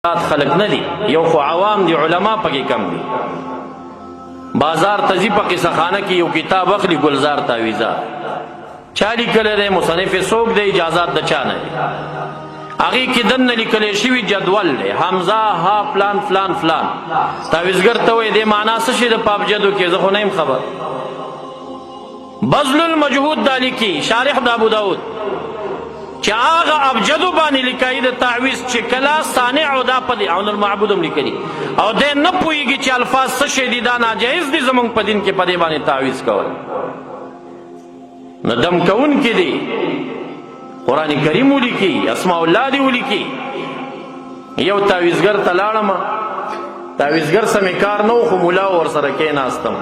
خلق نه دي، یو خو عوام دي، علما پکې کم دي. بازار ته ځي په قصه خانه کې یو کتاب اخلي ګلزار تعویذات، چا لیکلی دی، مصنف څوک دی، اجازات د چا نه دي. هغې کې دننه لیکلی شوي جدول دی، حمزه ها فلان فلان فلان. تعویذګر ته وایي دې معنا څه شي د په ابجدو کې، زه خو نه یم خبر. بذل المجهود دا لیکي شارح د ابو داود چې هغه ابجدو باندې لیکایي د تعویذ چې کله صانع او دا په عون المعبود هم لیکلي، او دی نه پوهېږي چې الفاظ څه شی دي، دا ناجایز دي زموږ په دین کې په دې باندې تعویذ کول. نو دم کوونکي دي، قرآن کریم ولیکي، اسماء الله دي ولیکي. یو تعویذګر ته لاړم، تعویذګر سمې کار نه و، خو ملا ورسره کېناستم،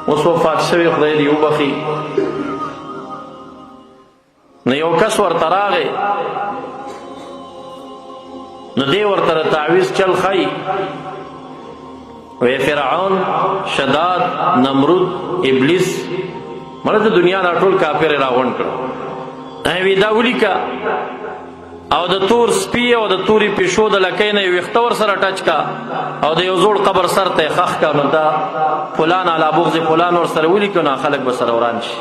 اوس وفات شوی، خدای دې وبخي. نو یو کس ورته راغی، نو دی ورته تعویذ چل ښایي، وی فرعون، شداد، نمرود، ابلیس، مړه د دنیا دا ټول کافر یې راغونډ کړه. وی دا ولیکه، او د تور سپي او د تورې پیشو د لکۍ نه یې ویښته ورسره ټچ کا، او د یو زوړ قبر سر ته یې ښخ کا، نو دا فلان علی بغض فلان ورسره ولیکه، نو خلک به سره وران شي.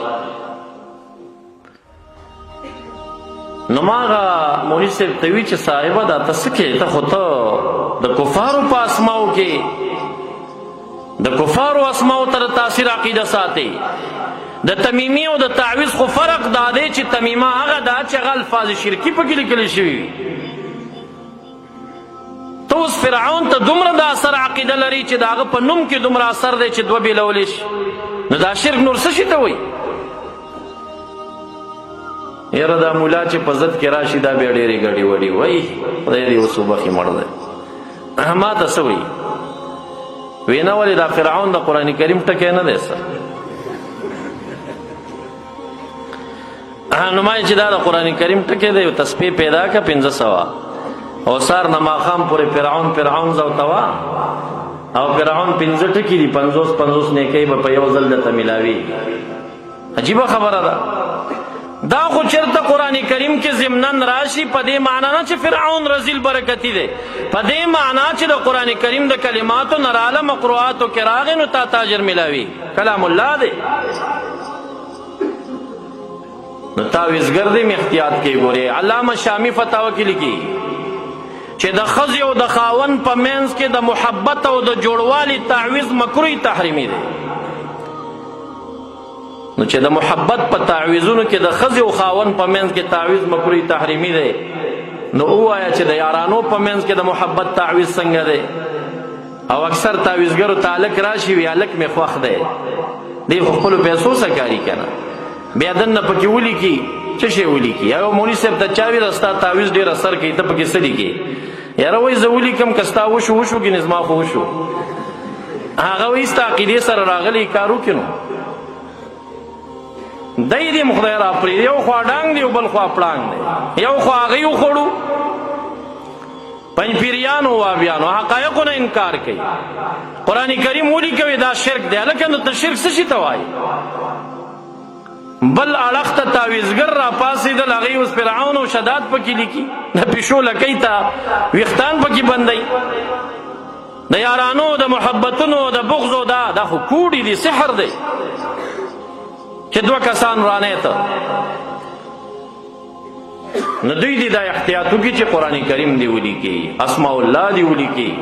نو ما هغه مولوي صاحب ته وي چې صاحبه دا ته څه کوې، ته خو ته د کفارو په اسماو کې د کفارو اسماو ته د تاثیر عقیده ساتي. د تمیمي او د تعویذ خو فرق دا دی چې تمیمه هغه ده چې هغه الفاظ شرکي پکې لیکلی شوي وي. ته اوس فرعون ته دومره د اثر عقیده لري چې د هغه په نوم کې دومره اثر دی چې دوه بېلولی شي، نو دا شرک نور څه شي ته وایي؟ یاره دا مولا چې په ضد کې راشي دا بیا ډېرې ګډې وډې وایي، خدای دې اوس وبخي مړ دی. ما ته څه وایي؟ وی نه ولې دا فرعون د قرآن کریم ټکی نه دی سر. نو ما چې دا د قرآن کریم ټکی دی، یو تسبیح پیدا که 500 او سار نه ماښام پورې فرعون زوتوه، او فرعون 5 ټکي دي، 50 نیکۍ به په یو ځل درته میلاوي. عجیبه خبره ده. دا خو چرته قرآن کریم کې ضمنن راشي، په دې معنا نه چې فرعون رزیل برکتی دی، په دې معنا چې د قرآن کریم د کلماتو نه راله مقروعاتو کې راغی، نو تا تاجر میلاوي، کلام الله دی. نو تعویذګر دی احتیاط کې ګورې. علامه شامی فتاوه کې لیکي چې د ښځې او د خاوند په منځ کې د محبت او د جوړوالي تعویذ مکروه تحریمي دی. نو چې د محبت په تعویذونو کې د ښځې او خاوند په منځ کې تعویذ مکروه تحریمي دی، نو ووایه چې د یارانو په منځ کې د محبت تعویذ څنګه دی. او اکثر تعویذګرو ته هلک راشي، وي هلک مې خوښ دی، دی خو خپلو پیسو څه کاري که نه، بیا دننه پکې ولیکي څه شی ولیکي. یو مولوي صاحب ته چا ویله ستا تعویذ ډېر اثر کوي، ته پکې څه لیکې؟ یاره وایي زه ولیکم، که ستا وشو ګینې زما خو وشو. هغه وایي ستا عقیدې سره راغلی کار وکړي. نو دی دې خدای را پرېږدي، یو خوا ډانګ دی او بل خوا پړانګ دی، یو خوا هغوی وخوړو پنجپیریانو وابیانو حقایقو نه انکار کوي. قرآن کریم ولیکوي دا شرک دی. هلکه نو ته شرک څه شي ته وایي؟ بل اړخ ته تعویذګر را پاڅېدل، هغوی اوس فرعون او شداد پکې لیکي، د پیشو لکۍ ته ویښتان پکې بندوي، د یارانو د محبتونو د بغضو دا خو کوډي دي، سحر دی چې 2 کسان رانه ته. نو دوی دي دا احتیاط وکړي چې قرآن کریم دی ولیکي، اسماء الله دی ولیکي.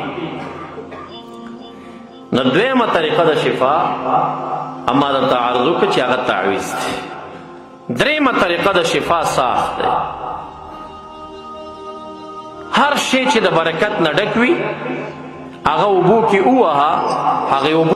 نو دویمه طریقه د شفا اما د تعرض وکړه چې هغه تعویذ دی. دریمه طریقه د شفا ساخت دی. هر شی چې د برکت نه ډک وي، هغه اوبو کې ووهه، هغې اوبو